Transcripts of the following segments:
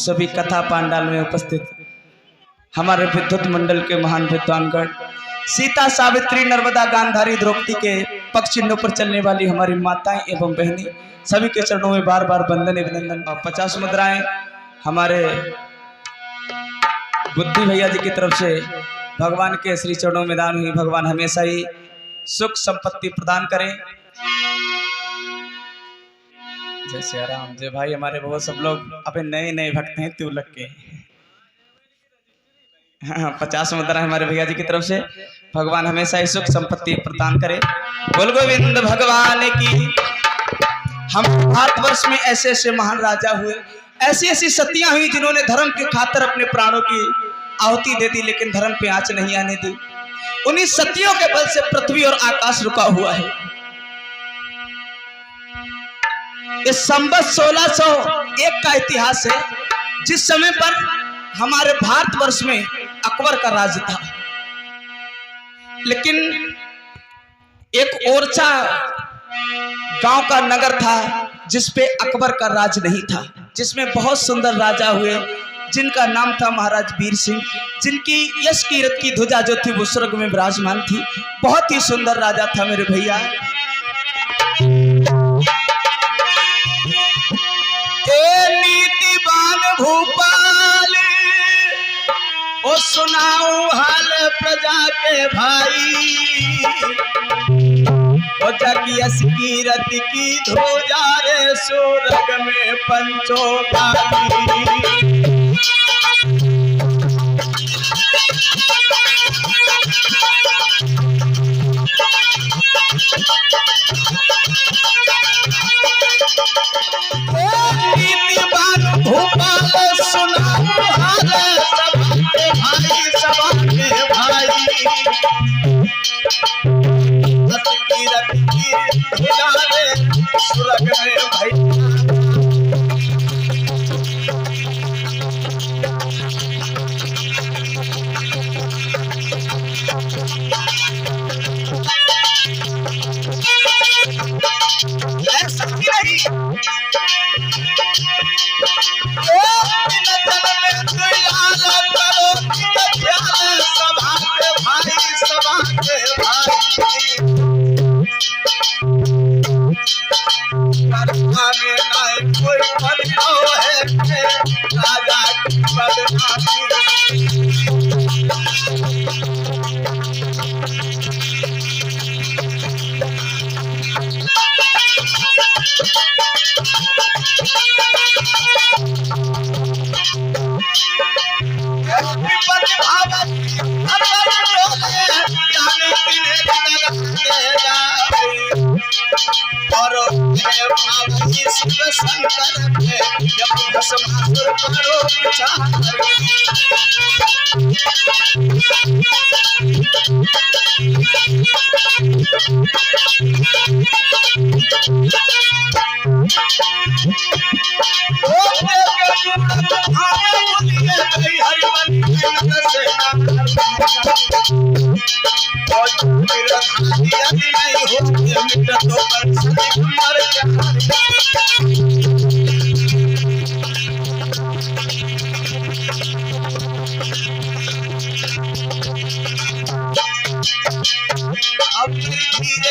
सभी कथा पांडाल में उपस्थित हमारे विद्युत मंडल के महान विद्वानगण, सीता सावित्री नर्मदा गांधारी द्रौपदी के पक्ष चिन्हों पर चलने वाली हमारी माताएं एवं बहनें, सभी के चरणों में बार बार वंदन अभिनंदन। और 50 मुद्राएं हमारे बुद्धि भैया जी की तरफ से भगवान के श्री चरणों में दान हुई। भगवान हमेशा ही सुख संपत्ति प्रदान करें। जय श्री राम। जय भाई हमारे बहुत सब लोग अभी नए नए भक्त हैं तू लग के। हाँ 50 मुद्रा हमारे भैया जी की तरफ से। भगवान हमेशा ही सुख संपत्ति प्रदान करे। बोल गोविंद भगवान की। हम भारतवर्ष में ऐसे ऐसे महान राजा हुए, ऐसी ऐसी सतियां हुई जिन्होंने धर्म के खातिर अपने प्राणों की आहुति दे दी, लेकिन धर्म पे आंच नहीं आने दी। उन्हीं सतियों के बल से पृथ्वी और आकाश रुका हुआ है। इस संवत 1601 का इतिहास है, जिस समय पर हमारे भारतवर्ष में अकबर का राज था, लेकिन एक ओरछा गांव का नगर था जिसपे अकबर का राज नहीं था, जिसमें बहुत सुंदर राजा हुए जिनका नाम था महाराज वीर सिंह, जिनकी यश कीरत की ध्वजा जो थी वो स्वर्ग में विराजमान थी। बहुत ही सुंदर राजा था मेरे भैया। नीतिवान भूपाल ओ सुनाऊं हाल प्रजा के भाई, ओ जग यश कीरत की ध्वजा रे स्वर्ग में पंचो भाई। भोपाल सुनाऊं हाल सभा के भाई, सभा के भाई। कीरत की ध्वजा रे स्वर्ग में भाई। अब धीरे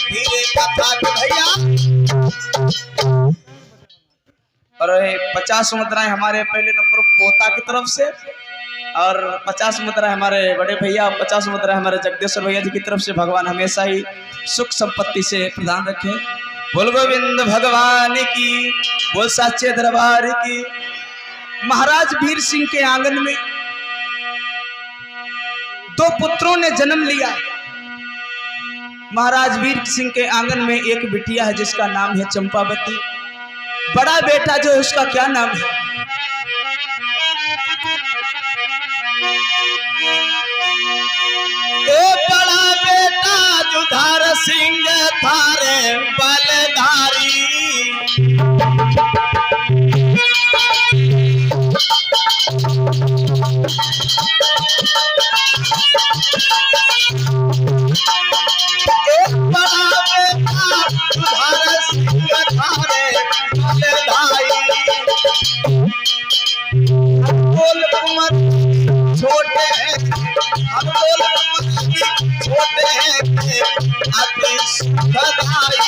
धीरे को पड़ रही है। और 50 मुद्राएं हमारे पहले नंबर पोता की तरफ से, और 50 मुद्राएं हमारे बड़े भैया, 50 मुद्राएं हमारे जगदेश्वर भैया जी की तरफ से। भगवान हमेशा ही सुख संपत्ति से प्रदान रखें। बोल गोविंद भगवान की। बोल साचे दरबार की। महाराज वीर सिंह के आंगन में 2 पुत्रों ने जन्म लिया। महाराज वीर सिंह के आंगन में एक बिटिया है जिसका नाम है चंपावती। बड़ा बेटा जो है उसका क्या नाम है? ए बड़ा बेटा जुधार सिंह थारे बलधारी। छोटे हैं हम छोटे हैं अति सदाई।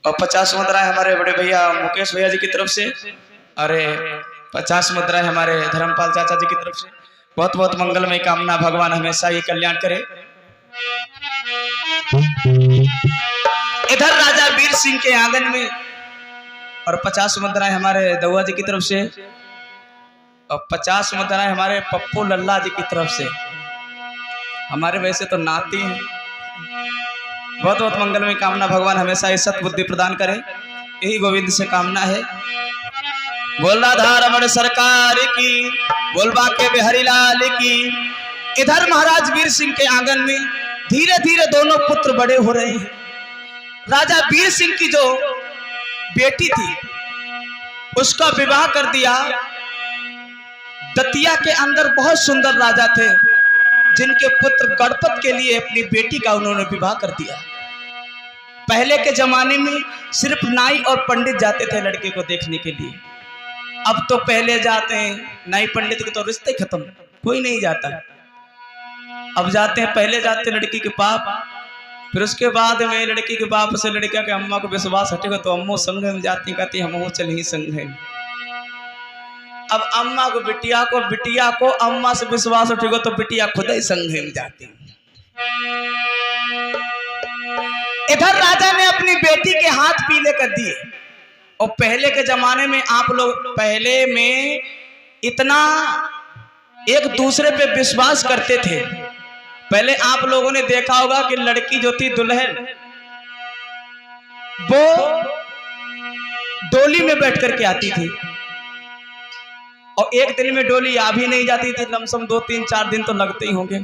और 50 मुद्रा है हमारे बड़े भैया मुकेश भैया जी की तरफ से। अरे 50 मुद्रा है हमारे धर्मपाल चाचा जी की तरफ से। बहुत बहुत मंगलमय कामना, भगवान हमेशा ये कल्याण करे। इधर राजा वीर सिंह के आंगन में और 50 मुद्राएं हमारे दउआ जी की तरफ से और 50 मुद्राएं हमारे पप्पू लल्ला जी की तरफ से। हमारे वैसे तो नाती हैं। बहुत बहुत मंगलमय कामना, भगवान हमेशा इस सत्बुद्धि प्रदान करे, यही गोविंद से कामना है। बोल राधा रमण सरकार की, बोल बांके बिहारी लाल की। इधर महाराज वीर सिंह के आंगन में धीरे धीरे दोनों पुत्र बड़े हो रहे हैं। राजा वीर सिंह की जो बेटी थी उसका विवाह कर दिया। दतिया के अंदर बहुत सुंदर राजा थे जिनके पुत्र गणपत के लिए अपनी बेटी का उन्होंने विवाह कर दिया। पहले के जमाने में सिर्फ नाई और पंडित जाते थे लड़के को देखने के लिए। अब तो पहले जाते हैं, नाई पंडित के तो रिश्ते खत्म, कोई नहीं जाता। अब जाते हैं, पहले जाते लड़की के बाप, फिर उसके बाद में लड़की के बाप से लड़का के अम्मा को विश्वास हटेगा तो अम्मो संग में जाती, कहती हम चल ही संग है। अब अम्मा को बिटिया को अम्मा से विश्वास उठेगा तो बिटिया खुद ही संग में जाती। इधर राजा ने अपनी बेटी के हाथ पीले कर दिए। और पहले के जमाने में आप लोग पहले में इतना एक दूसरे पे विश्वास करते थे। पहले आप लोगों ने देखा होगा कि लड़की जो थी दुल्हन वो डोली में बैठ करके आती थी और एक दिन में डोली आ भी नहीं जाती थी, लमसम 2-3-4 दिन तो लगते ही होंगे।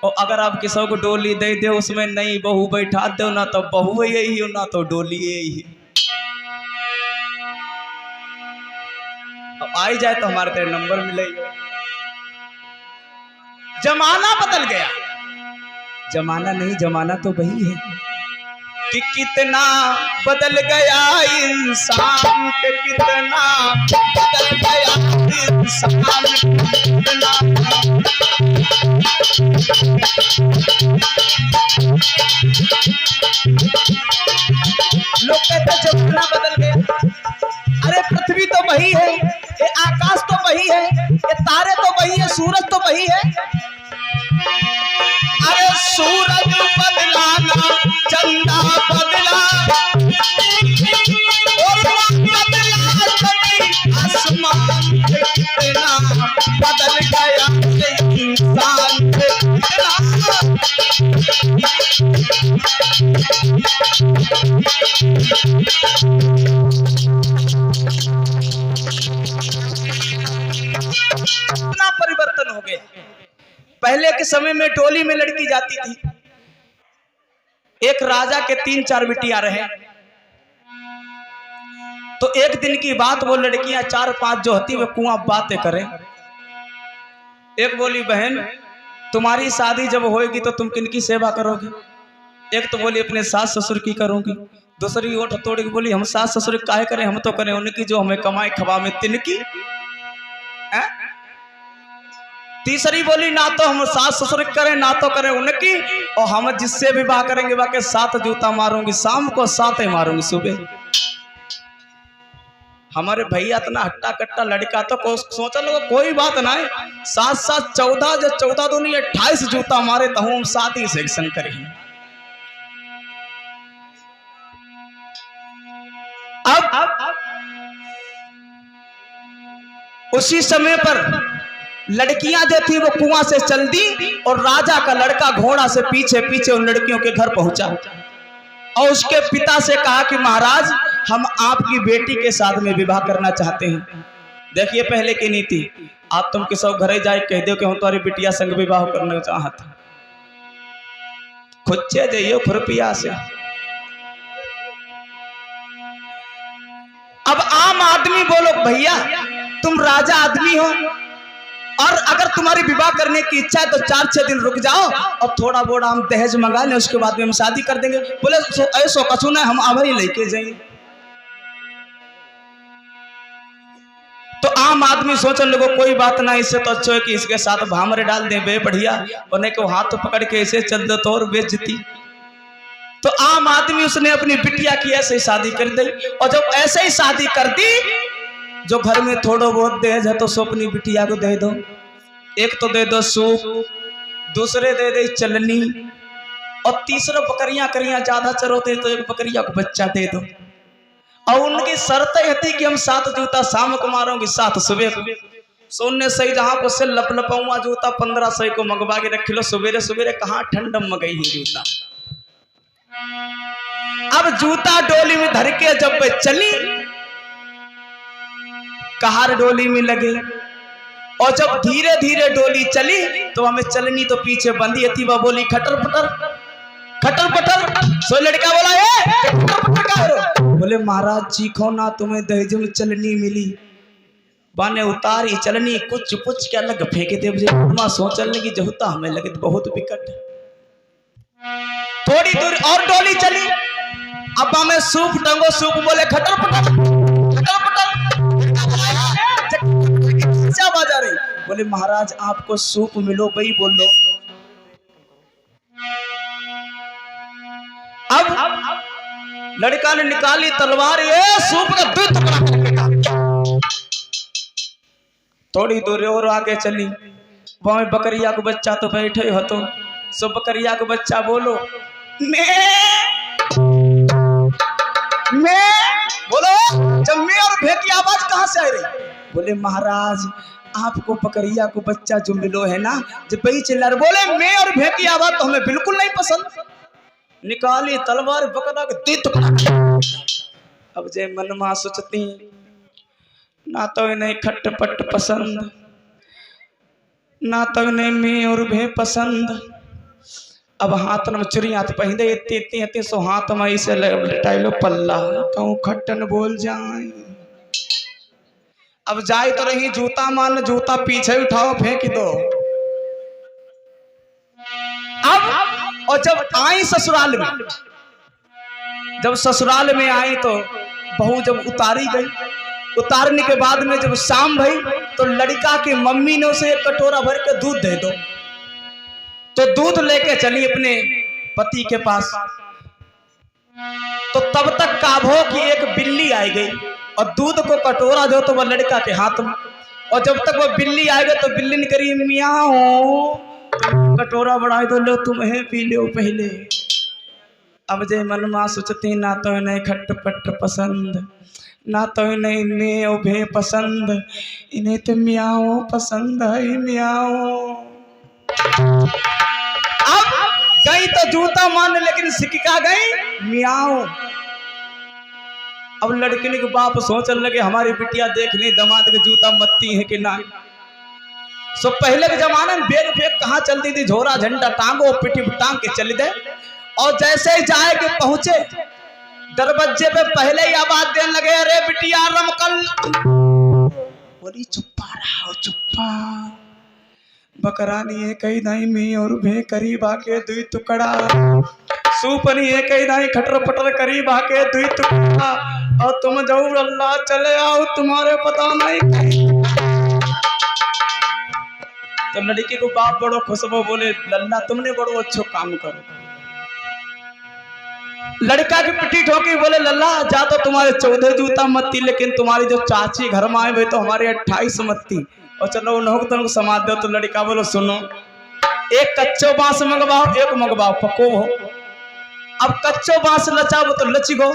और अगर आप किसी को डोली दे दो उसमें नई बहू बैठा दो ना तो बहू यही हो ना तो डोली यही। अब आई जाए तो हमारे तेरे नंबर मिलेगा। जमाना बदल गया। जमाना नहीं, जमाना तो वही है कि कितना बदल गया इंसान के, कितना बदल गया इंसान कितना। लोग कहते जमाना बदल गया। अरे पृथ्वी तो वही है, ये आकाश तो वही है, ये तारे तो वही है, सूरज तो वही है। अरे सूरज बदला ना, चंदा बदला, आसमान कितना बदल गया इंसान कितना। पहले के समय में डोली में लड़की जाती थी। एक राजा के 3-4 बिटियां रहे, तो एक दिन की बात, वो लड़कियां 4-5 जो होती वो कुआं बातें करें। एक बोली, बहन तुम्हारी शादी जब होएगी तो तुम किनकी सेवा करोगी? एक तो बोली अपने सास ससुर की करूंगी। दूसरी ओठ तोड़ के बोली, हम सास ससुर काहे करें, हम तो करें उनकी जो हमें कमाए खवा में तिनकी। तीसरी बोली, ना तो हम सास ससुर करें ना तो करें उनकी, और हम जिससे विवाह करेंगे बाकी 7 जूता मारूंगी शाम को, 7 मारूंगी सुबह। हमारे भैया इतना हट्टा कट्टा लड़का तो सोचा लोग कोई बात ना है, 7-7 14 जो 14 दूनी 28 जूता मारे तो हम शादी सेक्शन करें। अब उसी समय पर लड़कियां जो थी वो कुआं से चल दी, और राजा का लड़का घोड़ा से पीछे पीछे उन लड़कियों के घर पहुंचा और उसके पिता से कहा कि महाराज हम आपकी बेटी के साथ में विवाह करना चाहते हैं। देखिए पहले की नीति, आप तुम किसी घरे जाए कह दो कि हम तुम्हारी बिटिया संग विवाह करना चाहते, खुच्चे जाइयो खुरपिया से। अब आम आदमी बोलो, भैया तुम राजा आदमी हो और अगर तुम्हारी विवाह करने की इच्छा है तो 4-6 दिन रुक जाओ और थोड़ा बोड़ा हम दहेज मंगा लें, उसके बाद में हम शादी कर देंगे। बोले ऐसो कछु ना, हम आभरी लेके जाएंगे। तो आम आदमी सोचने लगो कोई बात ना, इससे तो अच्छा है कि इसके साथ भामरे डाल दें, बे बढ़िया, उन्हें को हाथ पकड़ के ऐसे चल दो तो और बेइज्जती। तो आम आदमी उसने अपनी बिटिया की ऐसे ही शादी कर दी, और जब ऐसे ही शादी कर दी, जो घर में थोड़ा बहुत दहेज है तो सो अपनी बिटिया को दे दो। एक तो दे दो सूप, दूसरे दे दे चलनी, और तीसरा बकरियां करियां ज्यादा चरोते तो एक बकरिया को बच्चा दे दो। और उनकी शर्त थी कि हम 7 जूता शाम को मारोगे 7 सुबह को। सोने सही जहां को से लप लपाऊंगा जूता 1500 को मंगवा के रख लो, सवेरे सवेरे कहाँ ठंडम में गई ही जूता। अब जूता डोली में धर के जब चली, कहार डोली में लगे, और जब धीरे धीरे डोली चली तो हमें चलनी तो पीछे बंदी थी, वह बोली खटर पटर खटर पटर। सो लड़का बोला ए खटर पटर का हो? बोले महाराज जी खो ना, तुम्हें दहेज में चलनी मिली, बाने उतारी चलनी कुछ कुछ क्या लग फेंके दे। मां सोचने लगी जहुता हमें लगे तो बहुत विकट। थोड़ी दूर और डोली चली, अब हमें सूप टंगो, सूप बोले खटर पटर खटर पटर। क्या बाजा रही? बोले महाराज आपको सूप मिलो, वही बोलो। अब लड़का ने निकाली तलवार, ये सूप का 2 टुकड़ा करके काट। थोड़ी दूर और आगे चली, वहां बकरिया को बच्चा तो बैठे हो, तो सो बकरिया को बच्चा बोलो मैं बोलो। जब मैं और भे की आवाज कहां से आ रही? बोले महाराज आपको बकरिया को बच्चा जो मिलो है ना, जब वही चिल्ला रहे। बोले मैं और भे की आवाज तो हमें बिल्कुल नहीं पसंद। निकाली तलवार, बकरा के 2 टुकड़ा। अब जे मन में सोचती ना तो इन्हें खटपट पसंद, ना तो इन्हें मैं और भे पसंद। अब हाथ में चुरी हाथ पहने इतने सो हाथ में इसे लटाइलो पल्ला, कहूँ खट्टन बोल जाए। अब जाए तो रही जूता मान, जूता पीछे उठाओ फेंक दो। अब और जब आई ससुराल में, जब ससुराल में आई तो बहू जब उतारी गई, उतारने के बाद में जब शाम भई तो लड़का की मम्मी ने उसे 1 कटोरा भर के दूध दे दो। तो दूध लेके चली अपने पति के पास, तो तब तक काभो की एक बिल्ली आई गई और दूध को कटोरा दो तो वह लड़का के हाथ में। और जब तक वह बिल्ली आई गई तो बिल्ली ने करी मियाओ, कटोरा बढ़ा दो, लो तुम्हें पी लो पहले। अब जे मन मां सोचती ना तो इन्हें खटपट पसंद, ना तो इन्हें मैं भे पसंद, इन्हें तो मियाओ पसंद है मियाओ। अब गई तो जूता मान, लेकिन सिक्का गई मियाओ। अब लड़के के बाप सोचने लगे हमारी बिटिया देखने दामाद के जूता मत्ती है कि ना। सो पहले के जमाने में बेग फेग कहाँ चलती थी, झोरा झंडा टांगो पिटी टांग के चली दे। और जैसे ही जाए के पहुंचे दरवाजे पे पहले ही आवाज देने लगे, अरे बिटिया रमकल। बोली चुप्पा रहो चुप्पा, बकरानी है कही दाई में और भे करीब आके दुई टुकड़ा, सूपनी है कही दाई खटर पटर करीब आके दुई टुकड़ा, और तुम जाओ अल्लाह चले आओ तुम्हारे पता नहीं कहीं। तो लड़की को बाप बड़ो खुशबू बोले, लल्ला तुमने बड़ो अच्छो काम करो। लड़का की पिटी ठोकी, बोले लल्ला जा तो तुम्हारे 14 जूता मत्ती, लेकिन तुम्हारी जो चाची घर में आए हुए तो हमारे 28 मत्ती, और चलो उन्होंने तुमको समाज दो। तो लड़का बोलो सुनो, एक कच्चो बांस मंगवाओ एक मंगवाओ पको हो। अब कच्चो बांस लचा वो तो लची गो,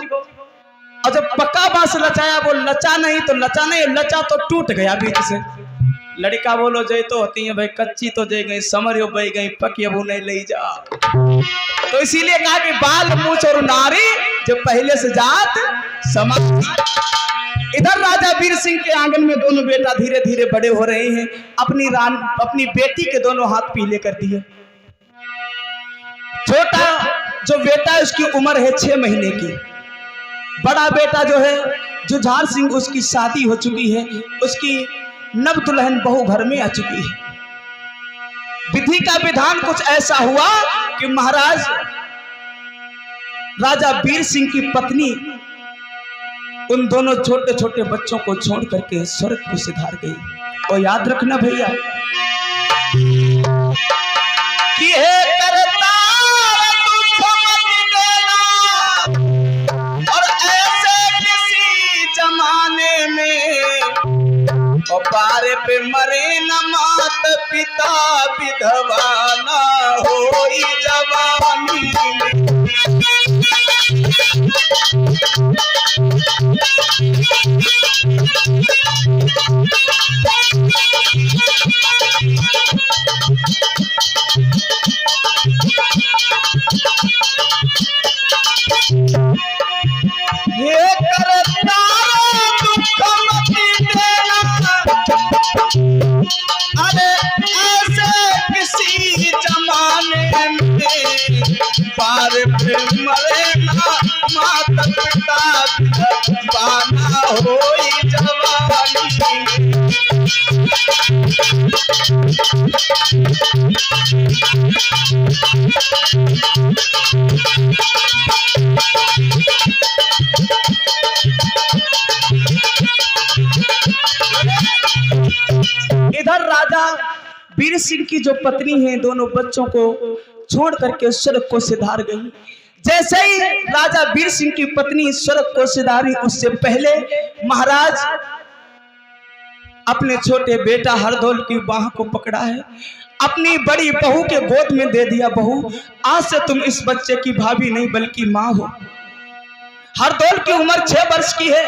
और जब पक्का बांस लचाया वो लचा नहीं, तो लचा नहीं लचा तो टूट गया बीच से। लड़का बोलो जय तो होती है भाई, कच्ची तो जय गई समरियो बह गई, पकी अब नहीं ले जा। तो इसीलिए कहा कि बाल मूछ और नारी जो पहले से जात समाज। इधर राजा वीर सिंह के आंगन में दोनों बेटा धीरे धीरे बड़े हो रहे हैं। अपनी बेटी के दोनों हाथ पीले कर दिए। छोटा जो बेटा है उसकी उम्र है 6 महीने की। बड़ा बेटा जो है जुझार सिंह, उसकी शादी हो चुकी है, उसकी नव दुल्हन बहू घर में आ चुकी है। विधि का विधान कुछ ऐसा हुआ कि महाराज राजा वीर सिंह की पत्नी उन दोनों छोटे छोटे बच्चों को छोड़ करके स्वर्ग को सिधार गई। और याद रखना भैया कि हे करतार तुझको मत देना, और ऐसे किसी जमाने में और पारे पे मरे न मात पिता, विधवा न होई जवानी में। ये करतार तुझको मत देना, अरे ऐसे किसी जमाने में पार पे मरे ना माता पिता, बाना होई जवानी में। इधर राजा वीर सिंह की जो पत्नी है दोनों बच्चों को छोड़ करके स्वर्ग को सिधार गई। जैसे ही राजा वीर सिंह की पत्नी स्वर्ग को सिधारी, उससे पहले महाराज अपने छोटे बेटा हरदौल की बाह को पकड़ा है, अपनी बड़ी बहू के गोद में दे दिया। बहू आज से तुम इस बच्चे की भाभी नहीं बल्कि माँ हो। हरदौल की उम्र 6 वर्ष की है,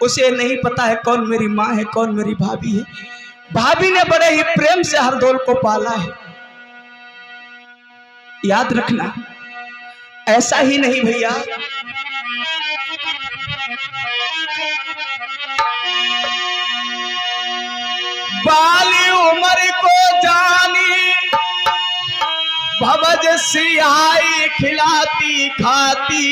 उसे नहीं पता है कौन मेरी माँ है कौन मेरी भाभी है। भाभी ने बड़े ही प्रेम से हरदौल को पाला है। याद रखना ऐसा ही नहीं भैया, बाली उम्र को जानी भवज सियाई खिलाती खाती,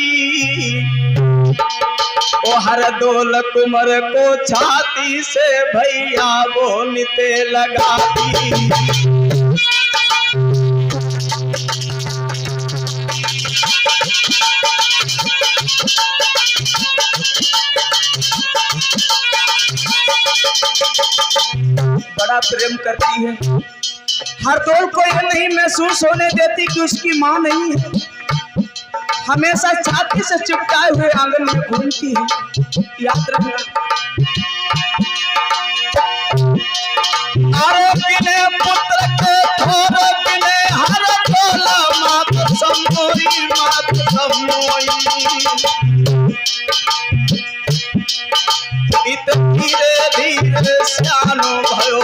ओ हरदौल कुंवर को छाती से भैया बोलते लगाती। बड़ा प्रेम करती है। हरदौल को यह नहीं महसूस होने देती कि उसकी माँ नहीं है। हमेशा छाती से चिपकाए हुए आंगन में घूमती है। याद रखना आरो बिने पुत्र के थोरो बिने हरदौल मात समोई मात समोई। इत धीरे धीरे श्यानो भयो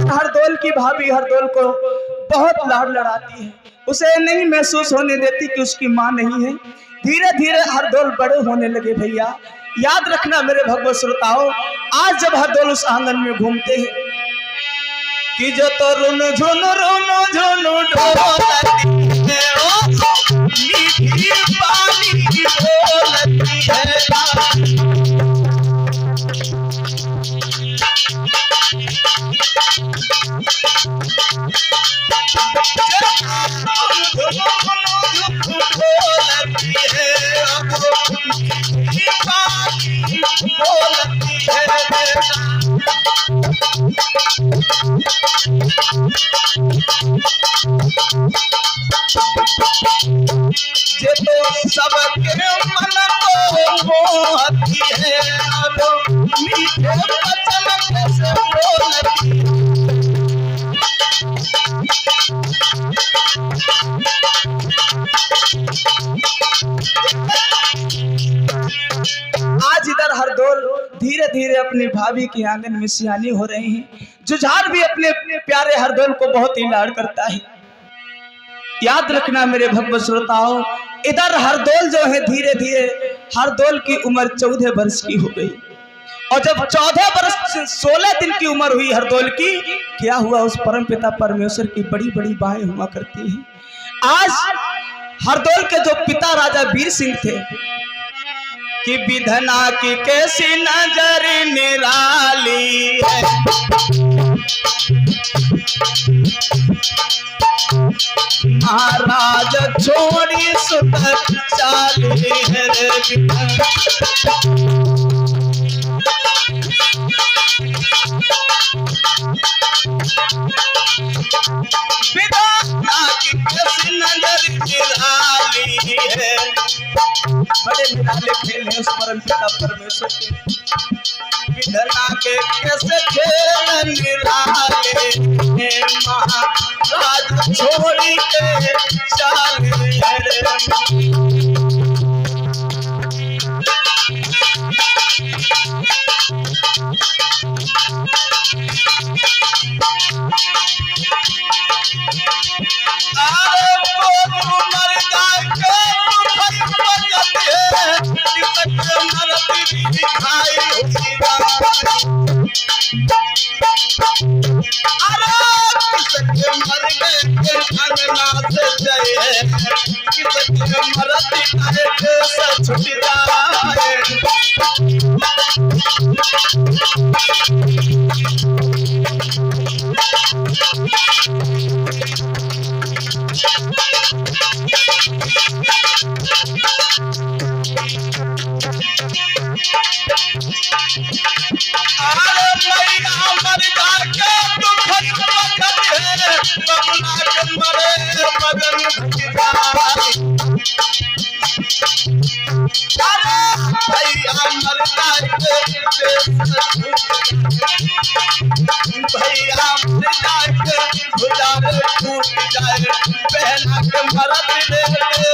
हरदौल की भाभी हरदौल को बहुत लाड लड़ाती है, उसे नहीं महसूस होने देती कि उसकी माँ नहीं है। धीरे धीरे हरदौल बड़े होने लगे। भैया याद रखना मेरे भगवत श्रोताओं, आज जब हरदौल उस आंगन में घूमते हैं कि जो तो रुनु झुनु ढोलती है, ओ मीठी पानी की ढोलती है। ये तो सबके मन को मोहती है, मीठे वचन कैसे बोलती आज इधर हरदौल धीरे धीरे अपनी भाभी के आंगन में सियानी हो रही हैं। जुझार भी अपने प्यारे हरदौल को बहुत ही लाड करता है। याद रखना मेरे भगवत श्रोताओं, इधर हरदौल जो है धीरे धीरे हरदौल की उम्र 14 वर्ष की हो गई, और जब 14 वर्ष 16 दिन की उम्र हुई हरदौल की, क्या हुआ उस परम पिता परमेश्वर की बड़ी बड़ी बाहें हुआ करती हैं। आज हरदौल के जो पिता राजा वीर सिंह थे कि विधना की कैसी नजर निराली है, महाराज छोड़ी सुत चाली है विधना की कैसी नजर निराली है। बड़े निराले खेल हैं उस परम पिता परमेश्वर के। विधना के कैसे खेल निराले हैं, महाराज छोड़ी के चाले भैया छूट जाए पहला के मरद ले छूट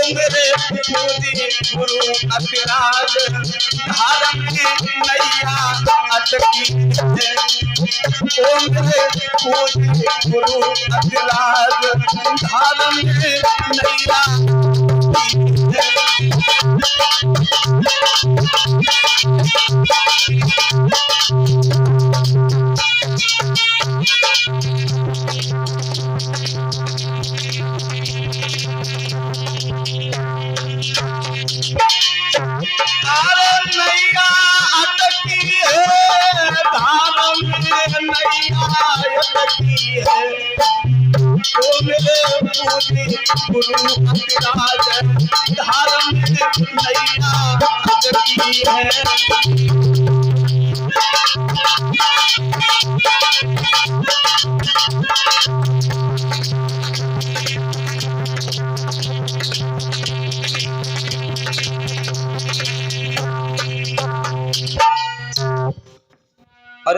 मेरे मोदी गुरु अतिराज धारम की नैया अटकी है। ओ मेरे मोदी गुरु अतिराज धारम की नैया गुरु अतिराज धारम नैया अटकी है।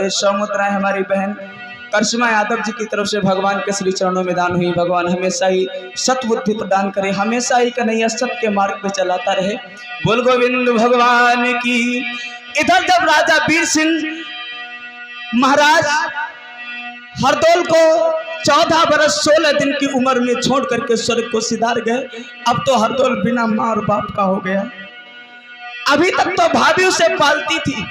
ये 100 मुद्राएं हमारी बहन करिश्मा यादव जी की तरफ से भगवान के श्री चरणों में दान हुई। भगवान हमेशा ही सतबुद्धि प्रदान करे, हमेशा ही कन्हैया सत्य के मार्ग पे चलाता रहे। बोल गोविंद भगवान की। इधर जब राजा वीर सिंह महाराज हरदौल को 14 बरस 16 दिन की उम्र में छोड़ करके स्वर्ग को सिधार गए, अब तो हरदौल बिना माँ और बाप का हो गया। अभी तक तो भाभी उसे पालती थी,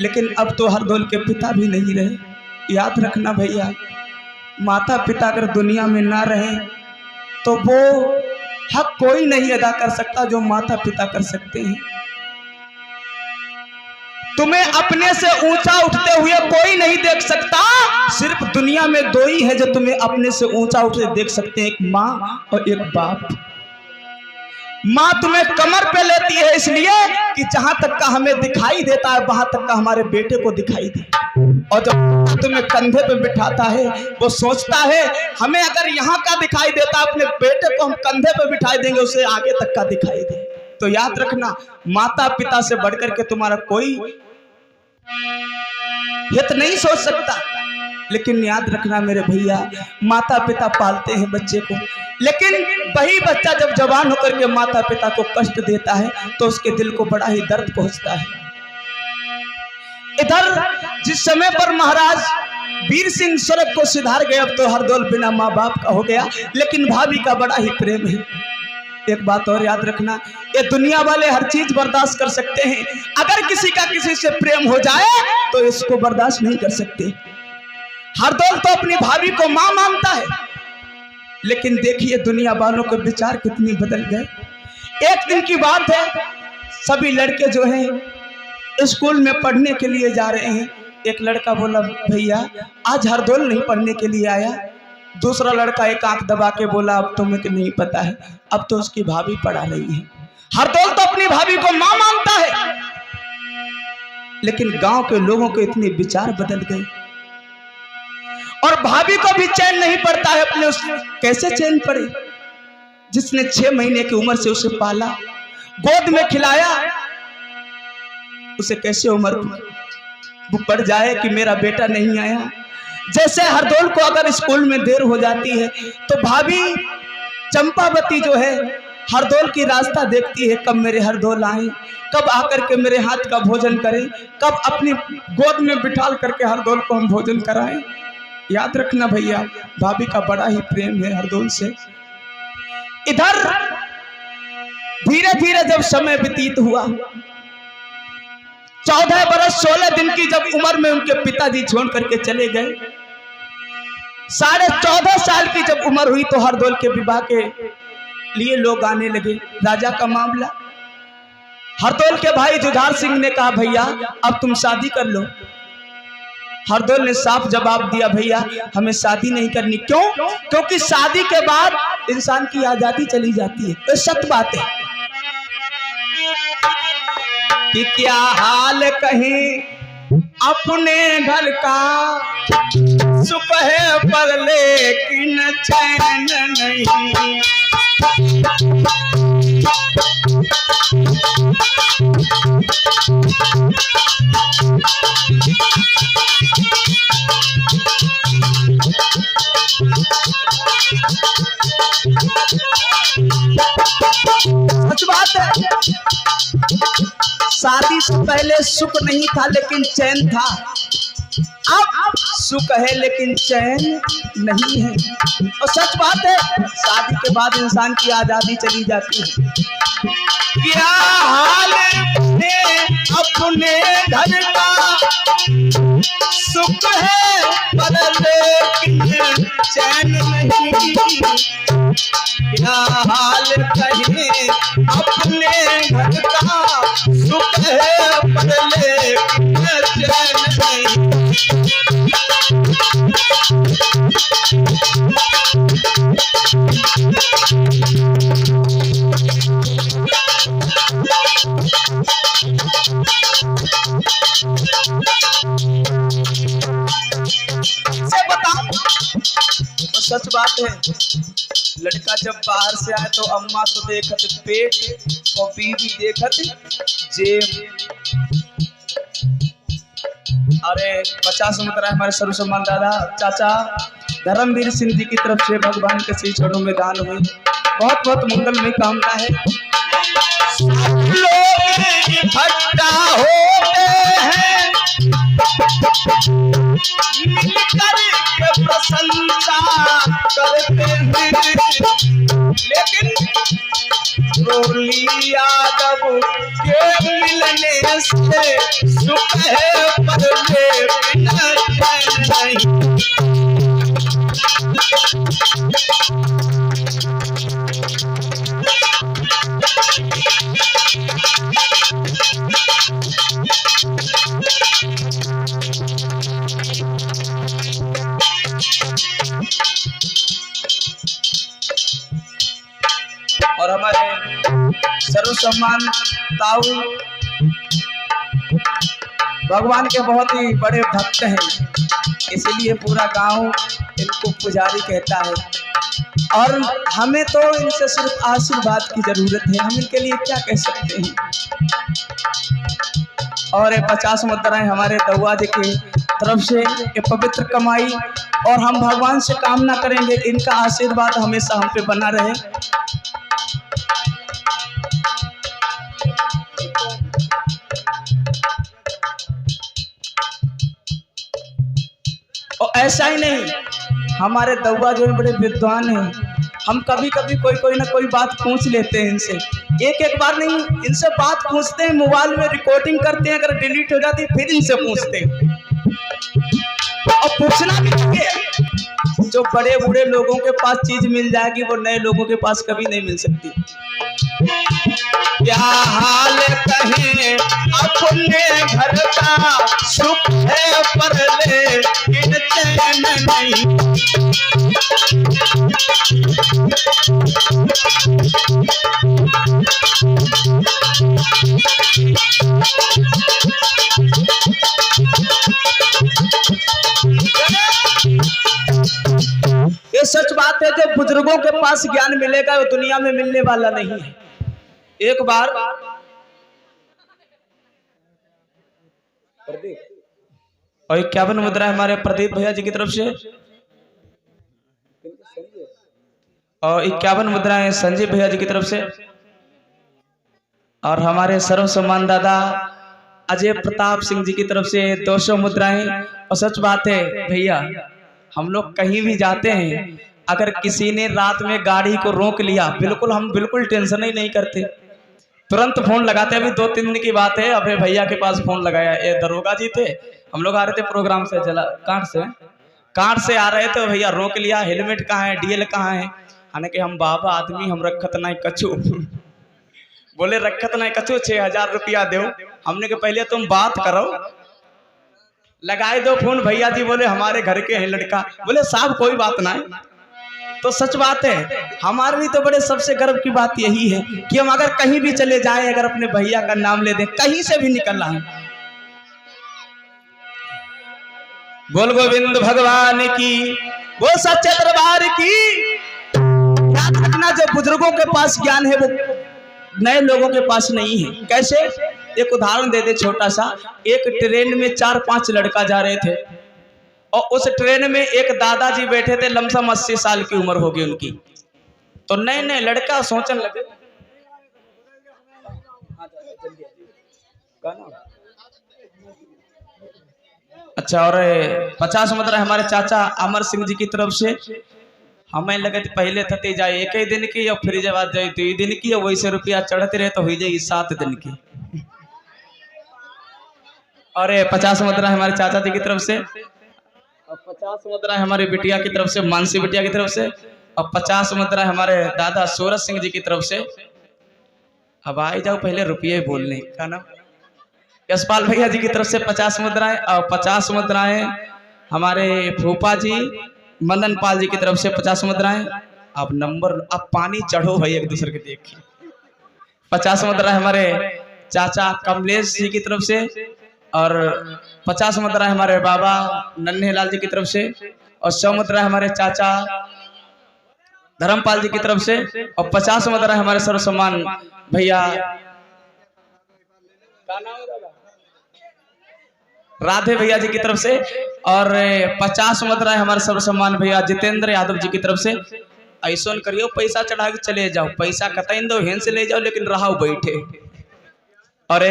लेकिन अब तो हरदौल के पिता भी नहीं रहे। याद रखना भैया, माता पिता अगर दुनिया में ना रहे तो वो हक कोई नहीं अदा कर सकता जो माता पिता कर सकते हैं। तुम्हें अपने से ऊंचा उठते हुए कोई नहीं देख सकता, सिर्फ दुनिया में 2 ही है जो तुम्हें अपने से ऊंचा उठते देख सकते हैं, एक माँ और एक बाप। माँ तुम्हें कमर पे लेती है इसलिए कि जहां तक का हमें दिखाई देता है वहां तक का हमारे बेटे को दिखाई दे, और जब तुम्हें कंधे पे बिठाता है वो सोचता है हमें अगर यहाँ का दिखाई देता अपने बेटे को हम कंधे पे बिठाई देंगे उसे आगे तक का दिखाई दे। तो याद रखना, माता पिता से बढ़कर के तुम्हारा कोई हित नहीं सोच सकता। लेकिन याद रखना मेरे भैया, माता पिता पालते हैं बच्चे को, लेकिन वही बच्चा जब जवान होकर के माता पिता को कष्ट देता है तो उसके दिल को बड़ा ही दर्द पहुंचता है। इधर जिस समय पर महाराज वीर सिंह स्वर्ग को सिधार गए, अब तो हरदौल बिना माँ बाप का हो गया, लेकिन भाभी का बड़ा ही प्रेम है। एक बात और याद रखना, ये दुनिया वाले हर चीज बर्दाश्त कर सकते हैं, अगर किसी का किसी से प्रेम हो जाए तो इसको बर्दाश्त नहीं कर सकते। हरदौल तो अपनी भाभी को मां मानता है, लेकिन देखिए दुनिया वालों के विचार कितनी बदल गए। एक दिन की बात है, सभी लड़के जो हैं स्कूल में पढ़ने के लिए जा रहे हैं। एक लड़का बोला भैया आज हरदौल नहीं पढ़ने के लिए आया। दूसरा लड़का एक आंख दबा के बोला अब तुम्हें नहीं पता है, अब तो उसकी भाभी पढ़ा रही है। हरदौल तो अपनी भाभी को मां मानता है, लेकिन गांव के लोगों के इतने विचार बदल गए और भाभी को भी चैन नहीं पड़ता है अपने। उस कैसे चैन पड़े जिसने 6 महीने की उम्र से उसे पाला, गोद में खिलाया, उसे कैसे उम्र पड़ जाए कि मेरा बेटा नहीं आया। जैसे हरदौल को अगर स्कूल में देर हो जाती है तो भाभी चंपावती जो है हरदौल की रास्ता देखती है, कब मेरे हरदौल आए, कब आकर के मेरे हाथ का भोजन करें, कब अपनी गोद में बिठाल करके हरदौल को हम भोजन कराएं। याद रखना भैया, भाभी का बड़ा ही प्रेम है हरदौल से। इधर धीरे धीरे जब समय व्यतीत हुआ, 14 बरस 16 दिन की जब उम्र में उनके पिताजी छोड़ करके चले गए, 14.5 साल की जब उम्र हुई तो हरदौल के विवाह के लिए लोग आने लगे। राजा का मामला, हरदौल के भाई जुझार सिंह ने कहा भैया अब तुम शादी कर लो। हरदौल ने साफ जवाब दिया भैया हमें शादी नहीं करनी। क्यों? क्योंकि शादी के बाद इंसान की आजादी चली जाती है। तो सत्य बात है कि क्या हाल कहीं अपने घर का, सुख है पर लेकिन चैन नहीं। सच बात है, शादी से पहले सुख नहीं था लेकिन चैन था, अब सुख है लेकिन चैन नहीं है। और सच बात है शादी के बाद इंसान की आजादी चली जाती है। क्या हाल है अपने घर का, सुख है पर लेकिन चैन नहीं। क्या हाल कहे अपने घर का, सुख है पर लेकिन चैन नहीं। तो सच बात है, लड़का जब बाहर से आए तो अम्मा तो देखत पेट और बीवी देखत जेब। अरे 50 मुद्रा हमारे सर्व सम्मान दादा चाचा धर्मवीर सिंह जी की तरफ से भगवान के श्री चरणों में दान हुई। बहुत बहुत मंगल में कामना है। लोग इकट्ठा होते हैं मिलकर के प्रशंसा करते हैं, लेकिन रोली यादव के मिलने से सुख है पर बिना नहीं। और हमारे सर्व सम्मान ताऊ भगवान के बहुत ही बड़े भक्त हैं, इसीलिए पूरा गांव इनको पुजारी कहता है। और हमें तो इनसे सिर्फ आशीर्वाद की जरूरत है, हम इनके लिए क्या कह सकते हैं। और ये 50 मुद्राएं हमारे दौआ जी की तरफ से ये पवित्र कमाई, और हम भगवान से कामना करेंगे इनका आशीर्वाद हमेशा हम पे बना रहे। और ऐसा ही नहीं, हमारे दौआ जो बड़े विद्वान हैं, हम कभी कभी कोई ना कोई बात पूछ लेते हैं इनसे। एक बार नहीं, इनसे बात पूछते हैं, मोबाइल में रिकॉर्डिंग करते हैं, अगर डिलीट हो जाती है फिर इनसे पूछते हैं। और पूछना भी चाहिए, जो बड़े बूढ़े लोगों के पास चीज मिल जाएगी वो नए लोगों के पास कभी नहीं मिल सकती। क्या हाल कहें अपने घर का सुख है पर लेकिन चैन नहीं। ये सच बात है, जो बुजुर्गों के पास ज्ञान मिलेगा वो दुनिया में मिलने वाला नहीं है। एक बार और 51 मुद्रा हमारे प्रदीप भैया जी की तरफ से, और 51 मुद्राएं संजीव भैया जी की तरफ से, और हमारे सर्व सम्मान दादा अजय प्रताप सिंह जी की तरफ से 200 मुद्राएं। और सच बात है भैया, हम लोग कहीं भी जाते हैं, अगर किसी ने रात में गाड़ी को रोक लिया, हम बिल्कुल टेंशन ही नहीं करते, तुरंत फोन लगाते। अभी 2-3 दिन की बात है, अबे भैया के पास फोन लगाया, ये दरोगा जी थे, हम लोग आ रहे थे प्रोग्राम से, चला कांट से आ रहे थे, भैया रोक लिया, हेलमेट कहाँ है, डीएल कहाँ है। आने के हम बाबा आदमी, हम रखत नहीं कछु बोले रखत नहीं कछु 6000 रुपया दो। हमने के पहले तुम बात करो, लगाए दो फोन। भैया जी बोले हमारे घर के हैं लड़का, बोले साहब कोई बात नहीं। तो सच बात है, हमारे लिए तो बड़े सबसे गर्व की बात यही है कि हम अगर कहीं भी चले जाएं, अगर अपने भैया का नाम ले दें, कहीं से भी निकलना है, बोल गोविंद भगवान की, बोल सच्चे दरबार की। याद रखना, जो बुजुर्गों के पास ज्ञान है वो नए लोगों के पास नहीं है। कैसे? एक उदाहरण दे दे छोटा सा। एक ट्रेन में 4-5 लड़का जा रहे थे, और उस ट्रेन में एक दादाजी बैठे थे, लमसम 80 साल की उम्र होगी उनकी। तो नए लड़का सोचने लगे, अच्छा। और 50 मुद्रा हमारे चाचा अमर सिंह जी की तरफ से, हमें लगे पहले थते जाए 1 दिन की, और फिर जब जाए 2 दिन की, और वैसे रुपया चढ़ते रहे तो हो जाए 7 दिन की। और 50 मुद्रा हमारे चाचा जी की तरफ से, और 50 मुद्रा हमारी बिटिया की तरफ से, मानसी बिटिया की तरफ से, और 50 मुद्रा हमारे दादा सूरज सिंह जी की तरफ से। अब आ जाओ पहले रुपये बोलने का नाम, यशपाल भैया जी की तरफ से 50 मुद्राएं, और 50 मुद्राएं हमारे फूफा जी मदन पाल जी की तरफ से 50 मुद्राएं। अब नंबर, अब पानी चढ़ो भाई एक दूसरे के देखिए। 50 मुद्रा हमारे चाचा कमलेश जी की तरफ से, और 50 मुद्रा हमारे बाबा नन्हे लाल जी की तरफ से, और 100 मुद्रा हमारे चाचा धर्मपाल जी की तरफ से, और 50 मुद्रा हमारे सर्व सम्मान भैया राधे भैया जी की तरफ से, और 50 मुद्रा है हमारे सर्वसम्मान भैया जितेंद्र यादव जी की तरफ से। ऐसा करियो पैसा चढ़ा के चले जाओ, पैसा कतईन दो हेन से ले जाओ लेकिन रहो बैठे। और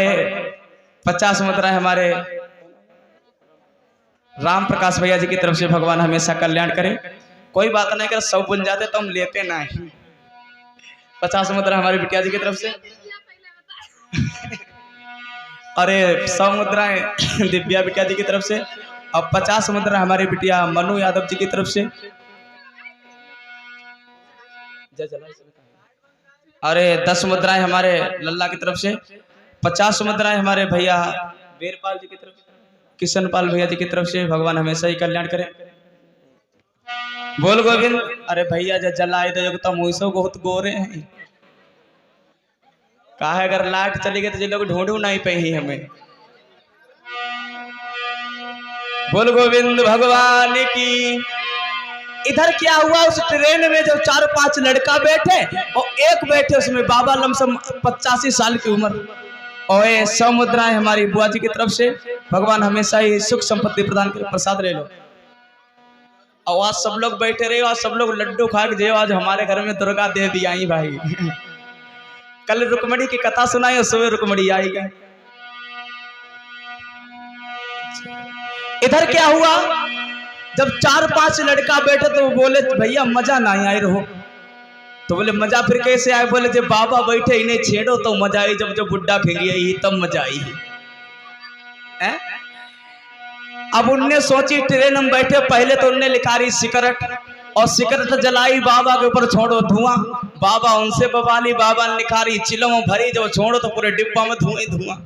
50 मुद्रा है हमारे राम प्रकाश भैया जी की तरफ से। भगवान हमेशा कल्याण करे। कोई बात नहीं, अगर 100 बन जाते तो हम लेते नहीं। 50 मुद्रा हमारी बिटिया जी की तरफ से। अरे 100 मुद्राएं दिव्या बिटिया जी की तरफ से, और 50 मुद्रा हमारी बिटिया मनु यादव जी की तरफ से। अरे 10 मुद्राएं हमारे लल्ला की तरफ से। 50 मुद्राएं हमारे भैया वीरपाल जी की तरफ से, किशन पाल भैया जी की तरफ से। भगवान हमेशा ही कल्याण करे। बोल गोविंद। अरे भैया जलाए तो मुँह से बहुत गोरे हैं। कहा अगर लाइट चली गई तो जिन लोग ढूंढू नहीं पे ही हमें। बोल गोविंद भगवान की। इधर क्या हुआ, उस ट्रेन में जो 4-5 लड़का बैठे और एक बैठे उसमें बाबा लमसम 85 साल की उम्र। और 100 मुद्राएं हमारी बुआ जी की तरफ से। भगवान हमेशा ही सुख संपत्ति प्रदान करे। प्रसाद ले लो। और आज सब लोग बैठे रहे, आज सब लोग लड्डू खा के। आज हमारे घर में दुर्गा देवी आई भाई। कल रुक्मणी की कथा सुनाई और सुबह रुक्मणी आई गई। इधर क्या हुआ, जब 4-5 लड़का बैठे तो बोले भैया मजा नहीं आई रहो। तो बोले मजा फिर कैसे आए? बोले जब बाबा बैठे इन्हें छेड़ो तो मजा आई, जब जब बुड्ढा फेंगी आई तब मजा आई है। अब उनने सोची ट्रेन में बैठे, पहले तो उनने लिखा रही सिगरेट, और सिगरेट जलाई बाबा के ऊपर छोड़ो धुआं। बाबा उनसे बवाली, बाबा ने लिखा रही चिलम भरी, जब छोड़ो तो पूरे डिब्बा में धुआं ही धुआं।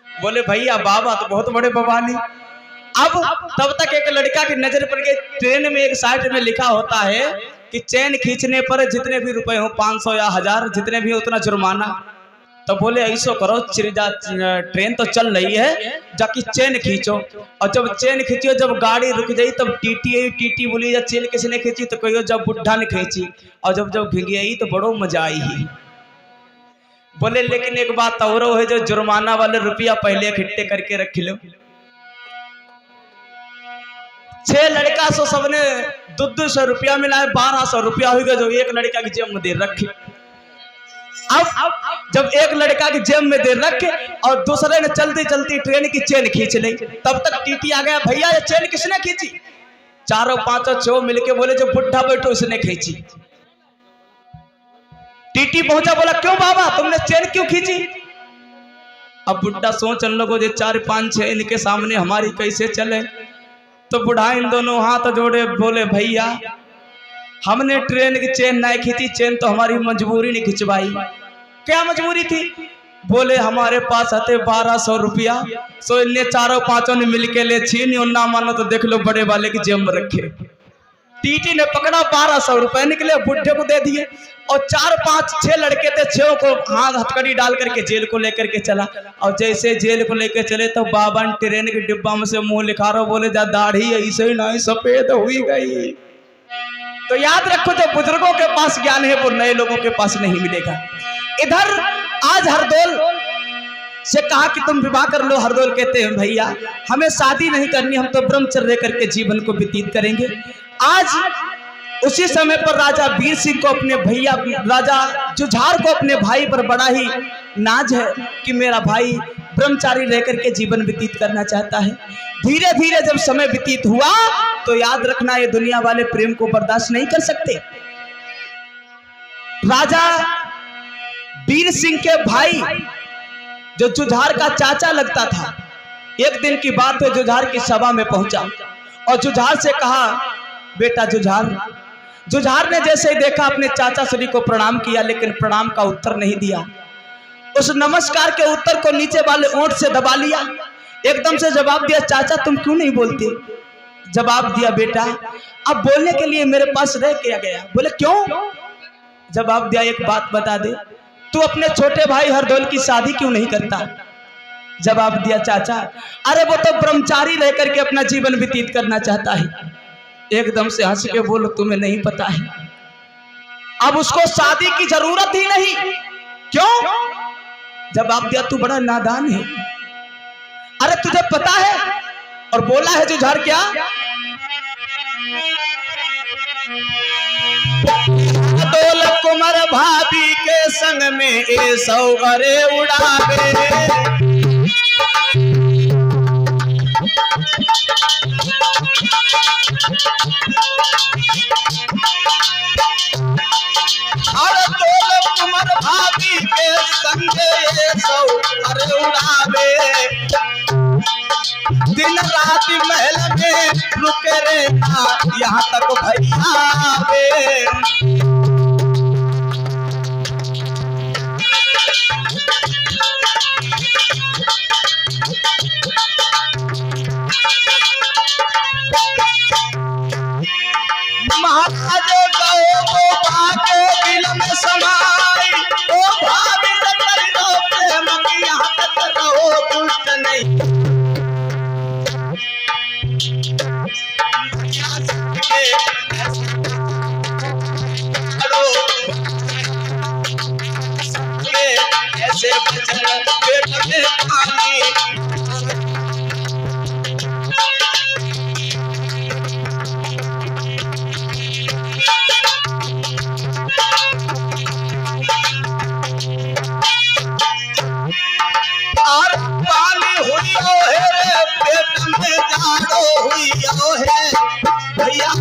बोले भैया बाबा तो बहुत बड़े बवाली। अब तब तक एक लड़का की नजर पड़ गई। ट्रेन में एक साइड में लिखा होता है कि चैन खींचने पर जितने भी रुपए हो, 500 या 1000 जितने भी हो उतना जुर्माना। तो बोले ऐसा करो, ट्रेन तो चल रही है, जाके चैन खींचो। और जब चैन खींचो, जब गाड़ी रुक जाई तब टीटी बोली, या चैन किसने खींची? तो कहियो जब बुढ़ा ने खींची। और जब जब घिंगी तो बड़ो मजा आई ही। बोले लेकिन एक बात और है, जो जुर्माना वाले रुपया पहले इकट्ठे करके रख लो। 6 लड़का सो सबने 200 रुपया मिला है, 1200 रुपया हो गया, जो एक लड़का की जेब में दे रखे। अब जब एक लड़का की जेब में दे रखे और दूसरे ने चलती चलती ट्रेन की चेन खींच ली, तब तक टीटी आ गया। भैया ये चेन किसने खींची? 4-5 मिलके बोले जो बुढ़ा बैठो उसने खींची। टीटी पहुंचा, बोला क्यों बाबा तुमने चेन क्यों खींची? अब बुढ़ा सोच लोगों जो 4-5-6 इनके सामने हमारी कैसे चले। तो बुढ़ा इन दोनों हाथ जोड़े बोले भैया हमने ट्रेन की चेन नहीं खींची, चेन तो हमारी मजबूरी नहीं खिंचवाई। क्या मजबूरी थी? बोले हमारे पास आते 1200 रुपया, सो इन्हें 4-5 ने मिलके ले छीन, ना मानो तो देख लो बड़े वाले की जेब में रखे। टीटी ने पकड़ा, 1200 रुपए निकले, बुढ़े को दे दिए। और 4-5-6 लड़के थे, 6 को हाथ हथकड़ी डाल करके जेल को लेकर के चला। और जैसे जेल को लेकर चले तो बाबा ट्रेन के डिब्बा में से मुंह लिखा रहा, बोले जा दाढ़ी ऐसे ही नहीं सफेद हुई गई। तो याद रखो, जो बुजुर्गों के पास ज्ञान है वो नए लोगों के पास नहीं मिलेगा। इधर आज हरदौल से कहा कि तुम विवाह कर लो। हरदौल कहते हैं भैया हमें शादी नहीं करनी, हम तो ब्रह्मचर्य करके जीवन को व्यतीत करेंगे। आज उसी समय पर राजा वीर सिंह को अपने भैया राजा जुझार को अपने भाई पर बड़ा ही नाज है कि मेरा भाई ब्रह्मचारी रहकर के जीवन व्यतीत करना चाहता है। धीरे धीरे जब समय व्यतीत हुआ तो याद रखना ये दुनिया वाले प्रेम को बर्दाश्त नहीं कर सकते। राजा वीर सिंह के भाई जो जुझार का चाचा लगता था, एक दिन की बात है, जुझार की सभा में पहुंचा और जुझार से कहा बेटा जुझार। जुझार ने जैसे ही देखा अपने चाचा श्री को प्रणाम किया, लेकिन प्रणाम का उत्तर नहीं दिया। उस नमस्कार के उत्तर को नीचे वाले ओंठ से दबा लिया। एकदम से जवाब दिया चाचा तुम क्यों नहीं बोलते? जवाब दिया बेटा अब बोलने के लिए मेरे पास रह किया गया। बोले क्यों? जवाब दिया एक बात बता दे, तू अपने छोटे भाई हरदौल की शादी क्यों नहीं करता? जवाब दिया चाचा अरे वो तो ब्रह्मचारी रह करके अपना जीवन व्यतीत करना चाहता है। एकदम से हंस के बोलो तुम्हें नहीं पता है, अब उसको शादी की जरूरत ही नहीं। क्यों? जवाब दिया तू बड़ा नादान है। अरे तुझे पता है और बोला है जुझार क्या, दौलत कुमार भाभी के संग में ए सौ अरे उड़ावे, और दौलत कुमार भाभी के संग ए सौ अरे उड़ावे, दिन रात महल में रुके रहना यहाँ तक भैया आवे, महाराज गए वो बाके दिल में समाई, ओ भाभी से कर दो प्रेम की यहाँ तक रहो दुष्ट नहीं, ऐसे बचन पेट में पानी, और पानी हुई है रे पेट में जाड़ो हुई है भैया।